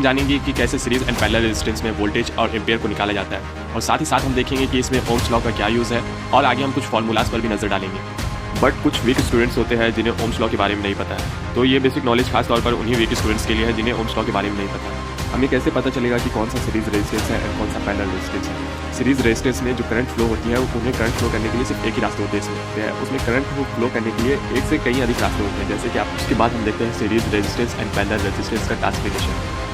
जानेंगे कि कैसे सीरीज एंड पैरेलल रेजिस्टेंस में वोल्टेज और एम्पियर को निकाला जाता है, और साथ ही साथ हम देखेंगे कि इसमें ओम्स लॉ का क्या यूज़ है, और आगे हम कुछ फॉर्मूलाज पर भी नजर डालेंगे। बट कुछ वीक स्टूडेंट्स होते हैं जिन्हें ओम्स लॉ के बारे में नहीं पता है, तो ये बेसिक नॉलेज खास तौर पर उन्हीं वीक स्टूडेंट्स के लिए है जिन्हें ओम्स लॉ के बारे में नहीं पता है। हमें कैसे पता चलेगा कि कौन सा सीरीज रेजिस्टेंस है और कौन सा पैरेलल रेजिस्टेंस है। सीरीज रेजिस्टेंस में जो करंट फ्लो होती है उन्हें करंट फ्लो करने के लिए सिर्फ एक ही रास्ते होते हैं, उसमें करंट फ्लो करने के लिए एक से कई अधिक रास्ते होते हैं, जैसे कि आप उसके बाद हम देखते हैं series resistance and parallel resistance का क्लासिफिकेशन।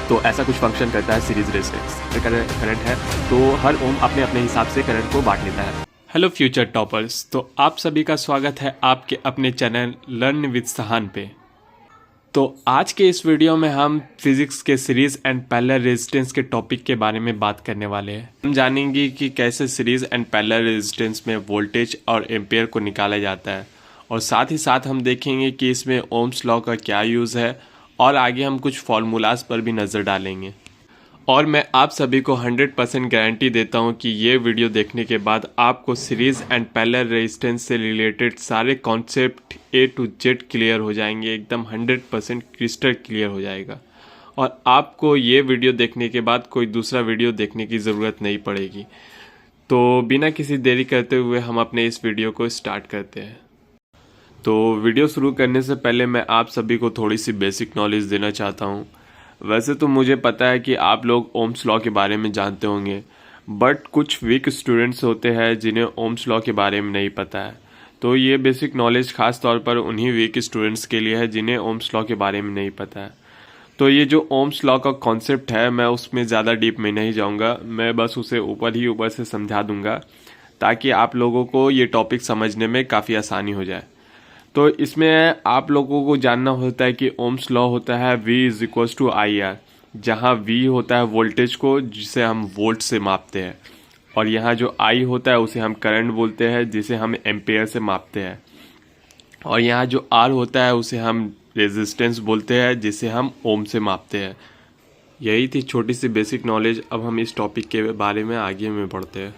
तो ऐसा कुछ फंक्शन करता है सीरीज रेजिस्टेंस। करंट है तो हर ओम अपने अपने हिसाब से करंट को बांट लेता है। हेलो फ्यूचर टॉपर्स, तो आप सभी का स्वागत है आपके अपने चैनल लर्न विद सहान पे। तो आज के इस वीडियो में हम फिजिक्स के सीरीज एंड पैरेलल रेजिस्टेंस के टॉपिक के बारे में बात करने वाले हैं। हम जानेंगे कि कैसे सीरीज एंड पैरेलल रेजिस्टेंस में वोल्टेज और एम्पियर को निकाला जाता है, और साथ ही साथ हम देखेंगे कि इसमें ओम्स लॉ का क्या यूज़ है, और आगे हम कुछ फार्मूलाज पर भी नज़र डालेंगे। और मैं आप सभी को 100% गारंटी देता हूं कि ये वीडियो देखने के बाद आपको सीरीज़ एंड पैरेलल रेजिस्टेंस से रिलेटेड सारे concept A to Z clear हो जाएंगे, एकदम 100% क्रिस्टल क्लियर हो जाएगा, और आपको ये वीडियो देखने के बाद कोई दूसरा वीडियो देखने की ज़रूरत नहीं पड़ेगी। तो बिना किसी देरी करते हुए हम अपने इस वीडियो को स्टार्ट करते हैं। तो वीडियो शुरू करने से पहले मैं आप सभी को थोड़ी सी बेसिक नॉलेज देना चाहता हूँ। वैसे तो मुझे पता है कि आप लोग ओम्स लॉ के बारे में जानते होंगे, बट कुछ वीक स्टूडेंट्स होते हैं जिन्हें ओम्स लॉ के बारे में नहीं पता है। तो ये बेसिक नॉलेज खास तौर पर उन्हीं वीक स्टूडेंट्स के लिए है जिन्हें ओम्स लॉ के बारे में नहीं पता है। तो ये जो ओम्स लॉ का कॉन्सेप्ट है, मैं उसमें ज़्यादा डीप में नहीं जाऊँगा, मैं बस उसे ऊपर से समझा दूँगा ताकि आप लोगों को ये टॉपिक समझने में काफ़ी आसानी हो जाए। तो इसमें आप लोगों को जानना होता है कि ओम्स लॉ होता है V is equals to IR, जहाँ V होता है वोल्टेज को, जिसे हम वोल्ट से मापते हैं, और यहाँ जो I होता है उसे हम करंट बोलते हैं, जिसे हम एम्पेयर से मापते हैं, और यहाँ जो R होता है उसे हम रेजिस्टेंस बोलते हैं, जिसे हम ओम से मापते हैं। यही थी छोटी सी बेसिक नॉलेज। अब हम इस टॉपिक के बारे में आगे में बढ़ते हैं।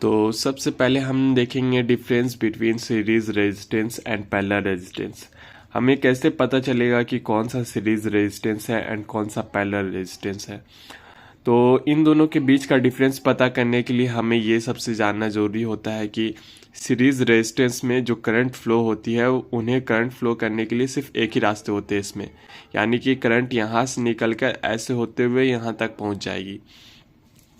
तो सबसे पहले हम देखेंगे difference between series resistance and parallel resistance. हमें कैसे पता चलेगा कि कौन सा सीरीज रेजिस्टेंस है एंड कौन सा पैरेलल रेजिस्टेंस है। तो इन दोनों के बीच का डिफरेंस पता करने के लिए हमें ये सबसे जानना ज़रूरी होता है कि सीरीज रेजिस्टेंस में जो करंट फ्लो होती है उन्हें करंट फ्लो करने के लिए सिर्फ एक ही रास्ते होते हैं इसमें, यानी कि करंट यहाँ से निकल कर ऐसे होते हुए यहाँ तक पहुँच जाएगी।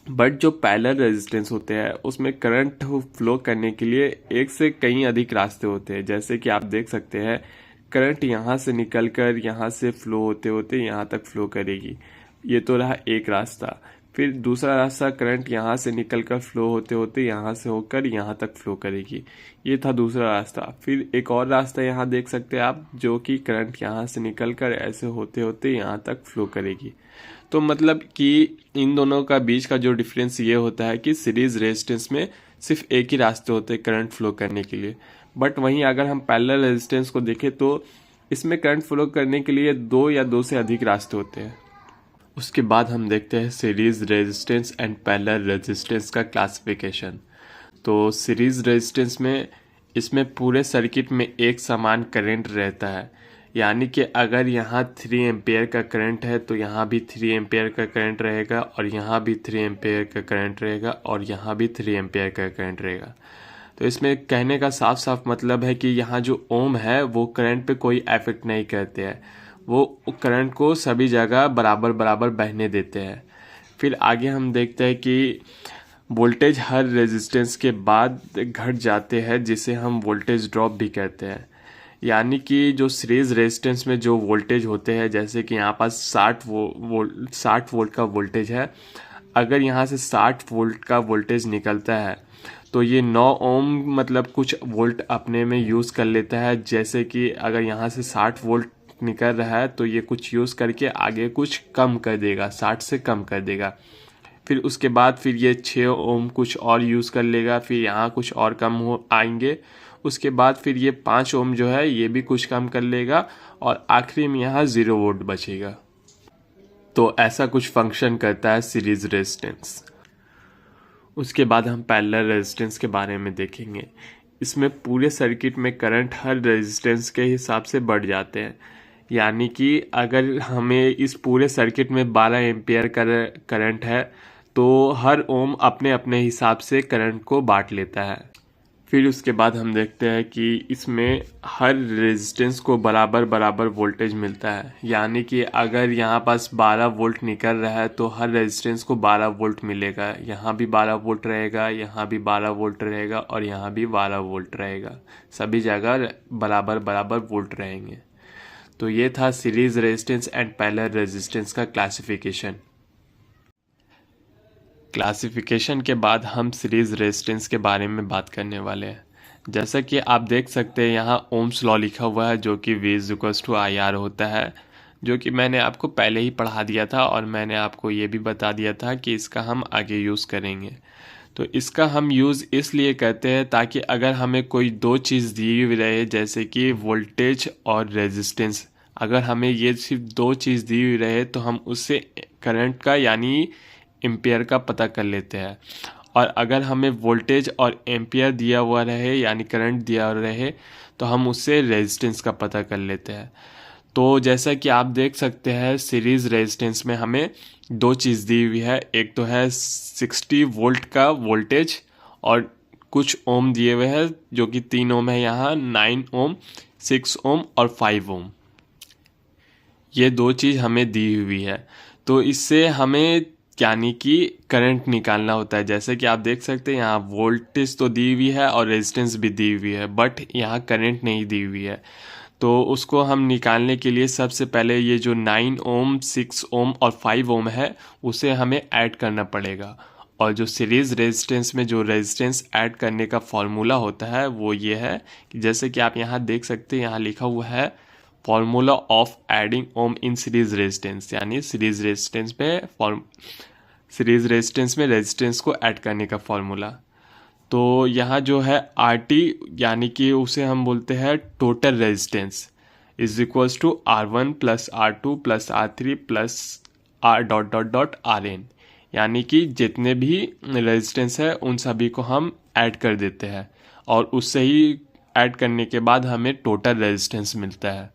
बट जो पैरेलल रेजिस्टेंस होते हैं उसमें करंट फ्लो करने के लिए एक से कई अधिक रास्ते होते हैं, जैसे कि आप देख सकते हैं करंट यहाँ से निकलकर यहाँ से फ्लो होते होते यहाँ तक फ्लो करेगी। ये तो रहा एक रास्ता। फिर दूसरा रास्ता करंट यहाँ से निकलकर फ्लो होते होते यहाँ से होकर यहाँ तक फ्लो करेगी। ये था दूसरा रास्ता। फिर एक और रास्ता यहाँ देख सकते हैं आप, जो कि करंट यहाँ से निकलकर ऐसे होते होते यहाँ तक फ्लो करेगी। तो मतलब कि इन दोनों का बीच का जो डिफरेंस ये होता है कि सीरीज रेजिस्टेंस में सिर्फ एक ही रास्ते होते हैं करंट फ्लो करने के लिए। बट वहीं अगर हम पैरेलल रेजिस्टेंस को देखें तो इसमें करंट फ्लो करने के लिए दो या दो से अधिक रास्ते होते हैं। उसके बाद हम देखते हैं series resistance and parallel resistance का क्लासिफिकेशन। तो सीरीज रेजिस्टेंस में इसमें पूरे सर्किट में एक समान करंट रहता है, यानी कि अगर यहाँ 3 एम्पेयर का करंट है तो यहाँ भी 3 एम्पेयर का करंट रहेगा, और यहाँ भी 3 एम्पेयर का करंट रहेगा, और यहाँ भी 3 एम्पेयर का करंट रहेगा। तो इसमें कहने का साफ साफ मतलब है कि यहाँ जो ओम है वो करंट पे कोई इफेक्ट नहीं करते हैं, वो करंट को सभी जगह बराबर बराबर बहने देते हैं। फिर आगे हम देखते हैं कि वोल्टेज हर रेजिस्टेंस के बाद घट जाते हैं, जिसे हम वोल्टेज ड्रॉप भी कहते हैं। यानी कि जो सीरीज रेजिस्टेंस में जो वोल्टेज होते हैं, जैसे कि यहाँ पास 60 वोल्ट का वोल्टेज है, अगर यहाँ से 60 वोल्ट का वोल्टेज निकलता है तो ये 9 ओम मतलब कुछ वोल्ट अपने में यूज़ कर लेता है। जैसे कि अगर यहाँ से 60 वोल्ट निकल रहा है तो ये कुछ यूज़ करके आगे कुछ कम कर देगा, 60 से कम कर देगा। फिर उसके बाद फिर ये 6 ओम कुछ और यूज़ कर लेगा, फिर यहाँ कुछ और कम हो आएंगे। उसके बाद फिर ये 5 ओम जो है ये भी कुछ कम कर लेगा, और आखिरी में यहाँ 0 वोल्ट बचेगा। तो ऐसा कुछ फंक्शन करता है सीरीज रेजिस्टेंस। उसके बाद हम पैरेलल रेजिस्टेंस के बारे में देखेंगे। इसमें पूरे सर्किट में करंट हर रेजिस्टेंस के हिसाब से बढ़ जाते हैं, यानी कि अगर हमें इस पूरे सर्किट में 12 एम्पियर करंट है तो हर ओम अपने अपने हिसाब से करंट को बांट लेता है। फिर उसके बाद हम देखते हैं कि इसमें हर रेजिस्टेंस को बराबर बराबर वोल्टेज मिलता है। यानी कि अगर यहाँ पास 12 वोल्ट निकल रहा है तो हर रेजिस्टेंस को 12 वोल्ट मिलेगा। यहाँ भी 12 वोल्ट रहेगा, यहाँ भी 12 वोल्ट रहेगा और यहाँ भी 12 वोल्ट रहेगा। सभी जगह बराबर बराबर वोल्ट रहेंगे। तो ये था series resistance and parallel resistance का क्लासिफिकेशन के बाद हम सीरीज रेजिस्टेंस के बारे में बात करने वाले हैं। जैसा कि आप देख सकते हैं यहाँ ओम्स लॉ लिखा हुआ है जो कि V=IR होता है, जो कि मैंने आपको पहले ही पढ़ा दिया था और मैंने आपको ये भी बता दिया था कि इसका हम आगे यूज़ करेंगे। तो इसका हम यूज़ इसलिए करते हैं ताकि अगर हमें कोई दो चीज़ दी हुई रहे जैसे कि वोल्टेज और रेजिस्टेंस, अगर हमें ये सिर्फ दो चीज़ दी हुई रहे तो हम उससे करंट का यानी एम्पियर का पता कर लेते हैं। और अगर हमें वोल्टेज और एम्पियर दिया हुआ रहे यानी करंट दिया हुआ रहे तो हम उससे रेजिस्टेंस का पता कर लेते हैं। तो जैसा कि आप देख सकते हैं सीरीज़ रेजिस्टेंस में हमें दो चीज़ दी हुई है। एक तो है 60 वोल्ट का वोल्टेज और कुछ ओम दिए हुए हैं जो कि 3 ओम है यहाँ, 9 ओम, 6 ओम और 5 ओम। ये दो चीज़ हमें दी हुई है। तो इससे हमें यानी कि करंट निकालना होता है। जैसे कि आप देख सकते हैं यहाँ वोल्टेज तो दी हुई है और रेजिस्टेंस भी दी हुई है, बट यहाँ करंट नहीं दी हुई है। तो उसको हम निकालने के लिए सबसे पहले ये जो 9 ओम, 6 ओम और 5 ओम है उसे हमें ऐड करना पड़ेगा। और जो सीरीज़ रेजिस्टेंस में जो रेजिस्टेंस ऐड करने का फॉर्मूला होता है वो ये है कि जैसे कि आप यहाँ देख सकते हैं, यहाँ लिखा हुआ है formula of adding ohm in series resistance, यानी सीरीज रेजिस्टेंस में रेजिस्टेंस को ऐड करने का फॉर्मूला। तो यहाँ जो है RT यानी कि उसे हम बोलते हैं total resistance = R1 + R2 + R3 + R ... यानी कि जितने भी रेजिस्टेंस है उन सभी को हम ऐड कर देते हैं और उससे ही ऐड करने के बाद हमें टोटल रेजिस्टेंस मिलता है।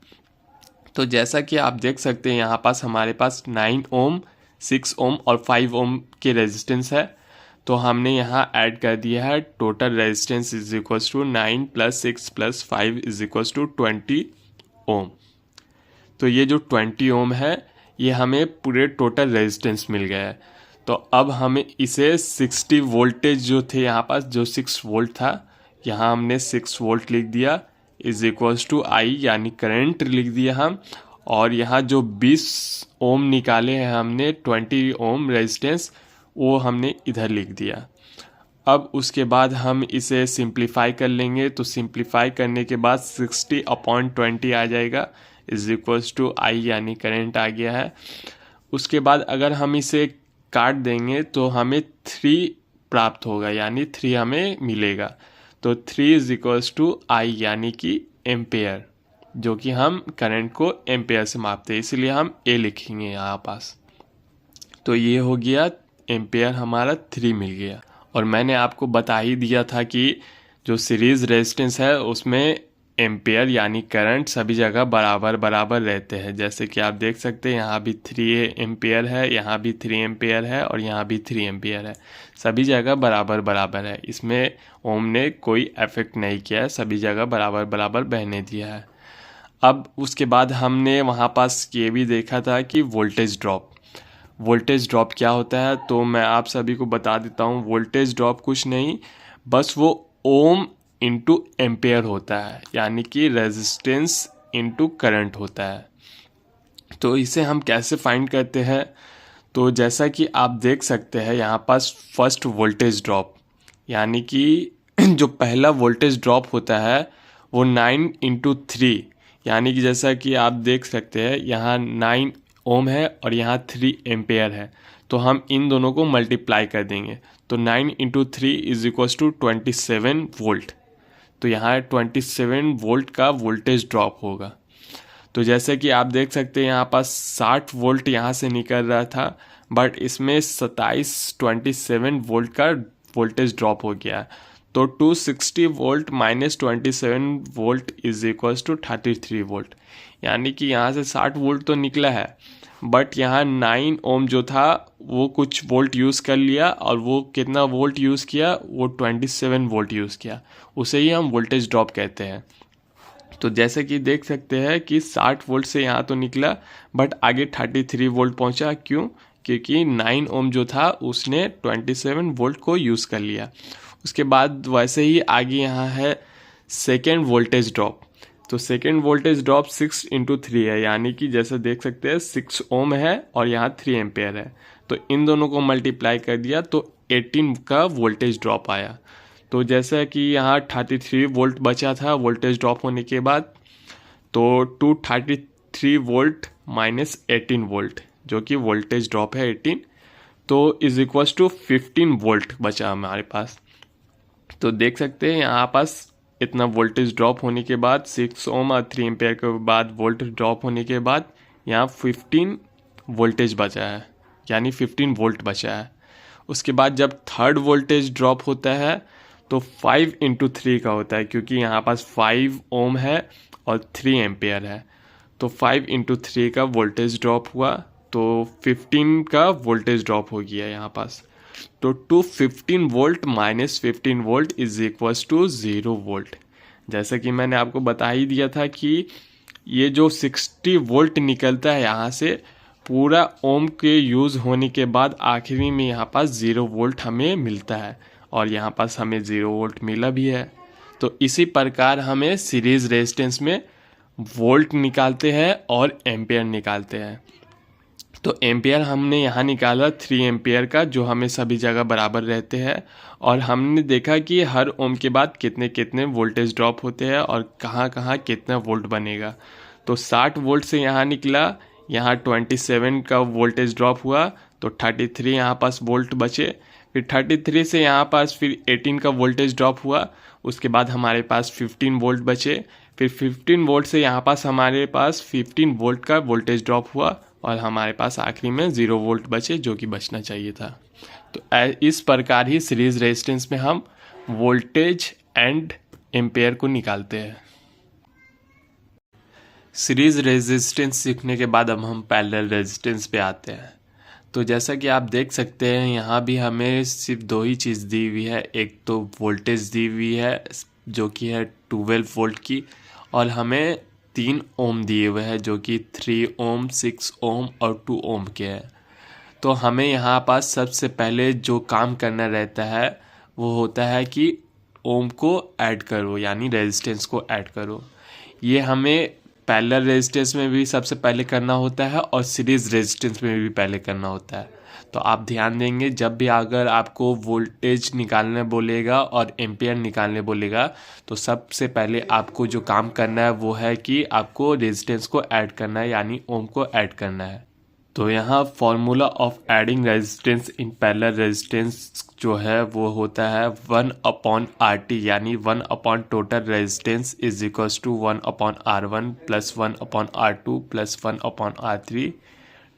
तो जैसा कि आप देख सकते हैं यहाँ पास हमारे पास 9 ओम, 6 ओम और 5 ओम के रेजिस्टेंस है। तो हमने यहाँ ऐड कर दिया है टोटल रेजिस्टेंस = 9 + 6 + 5 = 20 ओम। तो ये जो 20 ओम है ये हमें पूरे टोटल रेजिस्टेंस मिल गया है। तो अब हमें इसे 60 वोल्टेज जो थे यहाँ पास, जो 6 वोल्ट था, यहाँ हमने 6 वोल्ट लिख दिया = I यानी करंट लिख दिया हम। और यहाँ जो 20 ओम निकाले हैं हमने, 20 ओम रेजिस्टेंस, वो हमने इधर लिख दिया। अब उसके बाद हम इसे सिंप्लीफाई कर लेंगे। तो सिंप्लीफाई करने के बाद 60/20 आ जाएगा = I यानी करंट आ गया है। उसके बाद अगर हम इसे काट देंगे तो हमें 3 प्राप्त होगा यानी 3 हमें मिलेगा। तो 3 = I यानी कि एम्पेयर, जो कि हम करंट को एम्पेयर से मापते हैं, इसलिए हम A लिखेंगे यहाँ पास। तो ये हो गया एम्पेयर, हमारा 3 मिल गया। और मैंने आपको बता ही दिया था कि जो सीरीज़ रेजिस्टेंस है उसमें एम्पेयर यानी करंट सभी जगह बराबर बराबर रहते हैं। जैसे कि आप देख सकते हैं यहाँ भी 3 एम्पेयर है, यहाँ भी 3 एम्पेयर है और यहाँ भी 3 एम्पेयर है। सभी जगह बराबर बराबर है, इसमें ओम ने कोई इफेक्ट नहीं किया है, सभी जगह बराबर बराबर बहने दिया है। अब उसके बाद हमने वहाँ पास ये भी देखा था कि वोल्टेज ड्रॉप क्या होता है। तो मैं आप सभी को बता देता हूँ, वोल्टेज ड्रॉप कुछ नहीं, बस वो ओम इंटू एम्पेयर होता है, यानी कि रेजिस्टेंस इंटू करंट होता है। तो इसे हम कैसे फाइंड करते हैं, तो जैसा कि आप देख सकते हैं यहाँ पास फर्स्ट वोल्टेज ड्रॉप, यानी कि जो पहला वोल्टेज ड्रॉप होता है वो 9 × 3, यानी कि जैसा कि आप देख सकते हैं यहाँ 9 ओम है और यहाँ 3 एम्पेयर है। तो हम इन दोनों को मल्टीप्लाई कर देंगे, तो 9 × 3 = 27 वोल्ट। तो यहाँ 27 वोल्ट का वोल्टेज ड्रॉप होगा। तो जैसे कि आप देख सकते हैं यहाँ पास 60 वोल्ट यहाँ से निकल रहा था, बट इसमें 27 वोल्ट का वोल्टेज ड्रॉप हो गया। तो 260 volt minus 27 volt is equals to 33 volt, यानी कि यहाँ से 60 वोल्ट तो निकला है, बट यहाँ 9 ओम जो था वो कुछ वोल्ट यूज़ कर लिया, और वो कितना वोल्ट यूज़ किया, वो 27 वोल्ट यूज़ किया, उसे ही हम वोल्टेज ड्रॉप कहते हैं। तो जैसे कि देख सकते हैं कि 60 वोल्ट से यहाँ तो निकला, बट आगे 33 वोल्ट पहुँचा। क्यों? क्योंकि 9 ओम जो था उसने 27 वोल्ट को यूज़ कर लिया। उसके बाद वैसे ही आगे यहाँ है सेकेंड वोल्टेज ड्रॉप। तो सेकेंड वोल्टेज ड्रॉप 6 इंटू 3 है, यानी कि जैसे देख सकते हैं 6 ओम है और यहाँ 3 एम्पेयर है, तो इन दोनों को मल्टीप्लाई कर दिया तो 18 का वोल्टेज ड्रॉप आया। तो जैसा कि यहाँ 33 वोल्ट बचा था वोल्टेज ड्रॉप होने के बाद, तो 233 वोल्ट माइनस 18 वोल्ट जो कि वोल्टेज ड्रॉप है 18, तो इज इक्वल्स टू 15 वोल्ट बचा हमारे पास। तो देख सकते हैं यहाँ पास इतना वोल्टेज ड्रॉप होने के बाद 6 ओम और 3 एम्पेयर के बाद वोल्ट ड्रॉप होने के बाद यहाँ 15 वोल्टेज बचा है, यानी 15 वोल्ट बचा है। उसके बाद जब थर्ड वोल्टेज ड्रॉप होता है तो 5 इंटू 3 का होता है, क्योंकि यहाँ पास 5 ओम है और 3 एम्पेयर है, तो 5 इंटू 3 का वोल्टेज ड्रॉप हुआ, तो 15 का वोल्टेज ड्रॉप हो गया यहाँ पास। तो 215 volt minus 15 volt is equals to 0 volt. जैसा कि मैंने आपको बता ही दिया था कि ये जो 60 वोल्ट निकलता है यहाँ से, पूरा ओम के यूज़ होने के बाद आखिरी में यहाँ पास 0 वोल्ट हमें मिलता है, और यहाँ पास हमें 0 वोल्ट मिला भी है। तो इसी प्रकार हमें सीरीज रेजिस्टेंस में वोल्ट निकालते हैं और एम्पेयर निकालते हैं। तो एम्पेयर हमने यहाँ निकाला 3 एम्पेयर का, जो हमें सभी जगह बराबर रहते हैं, और हमने देखा कि हर ओम के बाद कितने कितने वोल्टेज ड्रॉप होते हैं और कहाँ कहाँ कितना वोल्ट बनेगा। तो 60 वोल्ट से यहाँ निकला, यहाँ 27 का वोल्टेज ड्रॉप हुआ, तो 33 यहाँ पास वोल्ट बचे। फिर 33 से यहाँ पास फिर 18 का वोल्टेज ड्रॉप हुआ, उसके बाद हमारे पास 15 वोल्ट बचे। फिर 15 वोल्ट से यहाँ पास हमारे पास 15 वोल्ट का वोल्टेज ड्रॉप हुआ, और हमारे पास आखिरी में 0 वोल्ट बचे, जो कि बचना चाहिए था। तो इस प्रकार ही सीरीज रेजिस्टेंस में हम वोल्टेज एंड एम्पेयर को निकालते हैं। सीरीज रेजिस्टेंस सीखने के बाद अब हम पैरेलल रेजिस्टेंस पे आते हैं। तो जैसा कि आप देख सकते हैं यहाँ भी हमें सिर्फ 2 ही चीज़ दी हुई है, एक तो वोल्टेज दी हुई है जो कि है 12 वोल्ट की, और हमें 3 ओम दिए हुए हैं जो कि 3 ओम, 6 ओम और 2 ओम के हैं। तो हमें यहाँ पास सबसे पहले जो काम करना रहता है वो होता है कि ओम को ऐड करो, यानी रेजिस्टेंस को ऐड करो। ये हमें पैरेलल रेजिस्टेंस में भी सबसे पहले करना होता है और सीरीज रेजिस्टेंस में भी पहले करना होता है। तो आप ध्यान देंगे, जब भी अगर आपको वोल्टेज निकालने बोलेगा और एम्पेयर निकालने बोलेगा, तो सबसे पहले आपको जो काम करना है वो है कि आपको रेजिस्टेंस को ऐड करना है, यानी ओम को ऐड करना है। तो यहाँ formula of adding resistance in parallel resistance जो है वो होता है 1/RT, यानी 1 total resistance is equals to 1/R1 plus 1/R2 plus 1/R3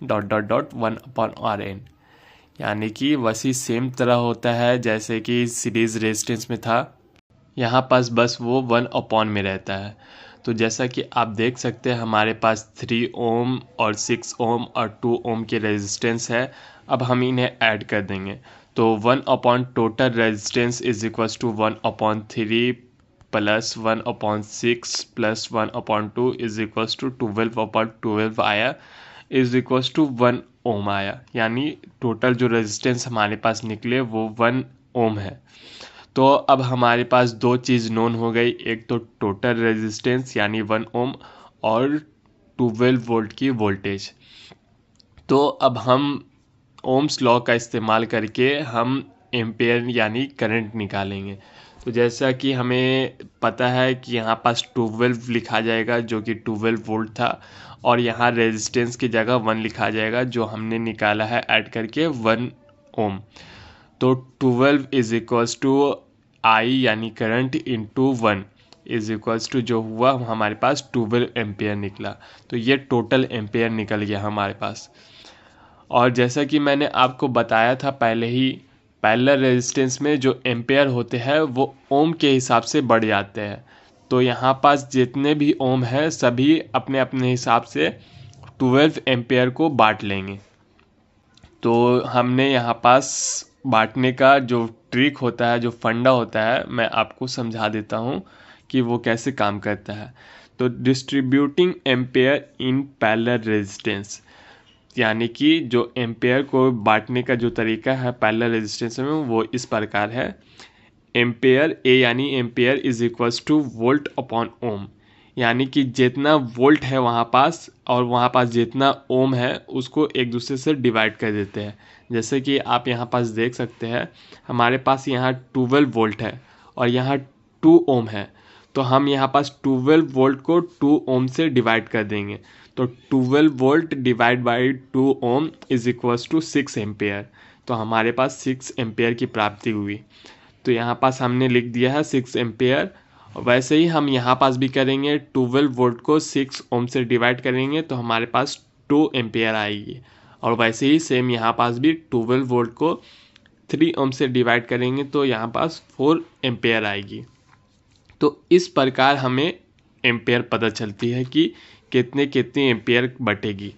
dot dot dot 1/Rn, यानी कि वैसी सेम तरह होता है जैसे कि सीरीज रेजिस्टेंस में था। यहाँ पास बस वो 1 में रहता है। तो जैसा कि आप देख सकते हैं हमारे पास 3 ओम और 6 ओम और 2 ओम के रेजिस्टेंस है। अब हम इन्हें ऐड कर देंगे, तो 1 total resistance is equals to 1/3 plus 1/6 plus 1/2 is equals to 12/12 आया, इज इक्वल्स टू 1 ओम आया, यानी टोटल जो रेजिस्टेंस हमारे पास निकले वो 1 ओम है। तो अब हमारे पास 2 चीज़ नोन हो गई, एक तो टोटल रेजिस्टेंस यानी 1 ओम और 12 वोल्ट की वोल्टेज। तो अब हम ओम्स लॉ का इस्तेमाल करके हम एम्पेयर यानी करंट निकालेंगे। तो जैसा कि हमें पता है कि यहाँ पास 12 लिखा जाएगा जो कि 12 वोल्ट था, और यहाँ रेजिस्टेंस की जगह 1 लिखा जाएगा जो हमने निकाला है ऐड करके 1 ओम। तो 12 इज इक्वल्स टू आई यानी current into 1 is equals to जो हुआ हमारे पास 12 एम्पेयर निकला। तो ये टोटल एम्पेयर निकल गया हमारे पास। और जैसा कि मैंने आपको बताया था पहले ही पैरेलल रेजिस्टेंस में जो एम्पेयर होते हैं वो ओम के हिसाब से बढ़ जाते हैं। तो यहाँ पास जितने भी ओम है सभी अपने अपने हिसाब से 12 एम्पेयर को बांट लेंगे। तो हमने यहाँ पास बांटने का जो ट्रिक होता है, जो फंडा होता है, मैं आपको समझा देता हूँ कि वो कैसे काम करता है। तो डिस्ट्रीब्यूटिंग एम्पेयर इन पैरेलल रेजिस्टेंस, यानी कि जो एम्पेयर को बांटने का जो तरीका है पैरेलल रेजिस्टेंस में वो इस प्रकार है। एम्पेयर ए यानी ampere is equals to volt upon ohm, यानी कि जितना वोल्ट है वहाँ पास और वहाँ पास जितना ओम है उसको एक दूसरे से डिवाइड कर देते हैं। जैसे कि आप यहाँ पास देख सकते हैं हमारे पास यहाँ 12 वोल्ट है और यहाँ 2 ओम है, तो हम यहाँ पास 12 वोल्ट को 2 ओम से डिवाइड कर देंगे। तो 12 volt divide by 2 ohm is equals to 6 ampere. तो हमारे पास 6 एम्पेयर की प्राप्ति हुई। तो यहाँ पास हमने लिख दिया है 6 एम्पेयर। वैसे ही हम यहाँ पास भी करेंगे, 12 वोल्ट को 6 ओम से डिवाइड करेंगे तो हमारे पास 2 एम्पेयर आएगी। और वैसे ही सेम यहाँ पास भी 12 वोल्ट को 3 ओम से डिवाइड करेंगे तो यहाँ पास 4 एम्पेयर आएगी। तो इस प्रकार हमें एम्पेयर पता चलती है कि कितने कितने एम्पेयर बटेगी।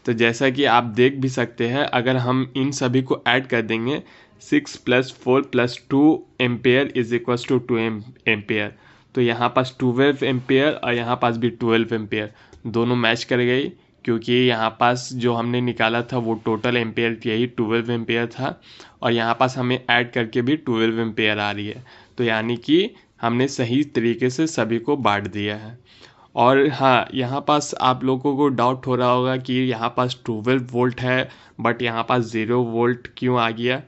तो जैसा कि आप देख भी सकते हैं, अगर हम इन सभी को ऐड कर देंगे 6 + 4 + 2 ampere is equals to 2 ampere, तो यहाँ पास 12 एम्पेयर और यहाँ पास भी 12 एम्पेयर दोनों मैच कर गई, क्योंकि यहाँ पास जो हमने निकाला था वो टोटल एम्पेयर यही 12 एम्पेयर था और यहाँ पास हमें ऐड करके भी 12 एम्पेयर आ रही है। तो यानी कि हमने सही तरीके से सभी को बांट दिया है। और हाँ, यहाँ पास आप लोगों को डाउट हो रहा होगा कि यहाँ पास 12 वोल्ट है बट यहाँ पास 0 वोल्ट क्यों आ गया।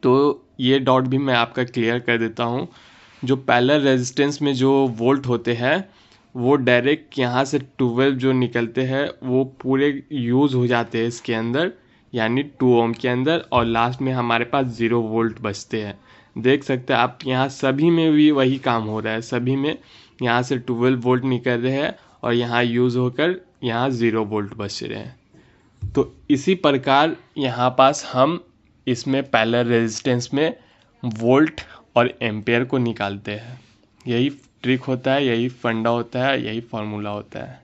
तो ये डाउट भी मैं आपका क्लियर कर देता हूँ। जो पैरेलल रेजिस्टेंस में जो वोल्ट होते हैं वो डायरेक्ट यहाँ से 12 जो निकलते हैं वो पूरे यूज़ हो जाते हैं इसके अंदर, यानी 2 ओम के अंदर, और लास्ट में हमारे पास 0 वोल्ट बचते हैं। देख सकते हैं आप यहाँ सभी में भी वही काम हो रहा है, सभी में यहाँ से 12 वोल्ट निकल रहे हैं और यहाँ यूज़ होकर यहाँ 0 वोल्ट बच रहे हैं। तो इसी प्रकार यहाँ पास हम इसमें पैरेलल रेजिस्टेंस में वोल्ट और एम्पेयर को निकालते हैं। यही ट्रिक होता है, यही फंडा होता है, यही फार्मूला होता है।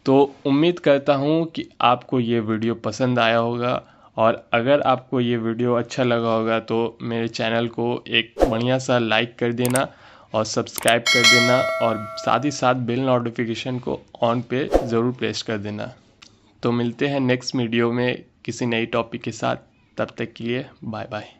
तो उम्मीद करता हूँ कि आपको ये वीडियो पसंद आया होगा, और अगर आपको ये वीडियो अच्छा लगा होगा तो मेरे चैनल को एक बढ़िया सा लाइक कर देना और सब्सक्राइब कर देना, और साथ ही साथ बेल नोटिफिकेशन को ऑन पे ज़रूर प्रेस कर देना। तो मिलते हैं नेक्स्ट वीडियो में किसी नई टॉपिक के साथ। तब तक के लिए बाय बाय।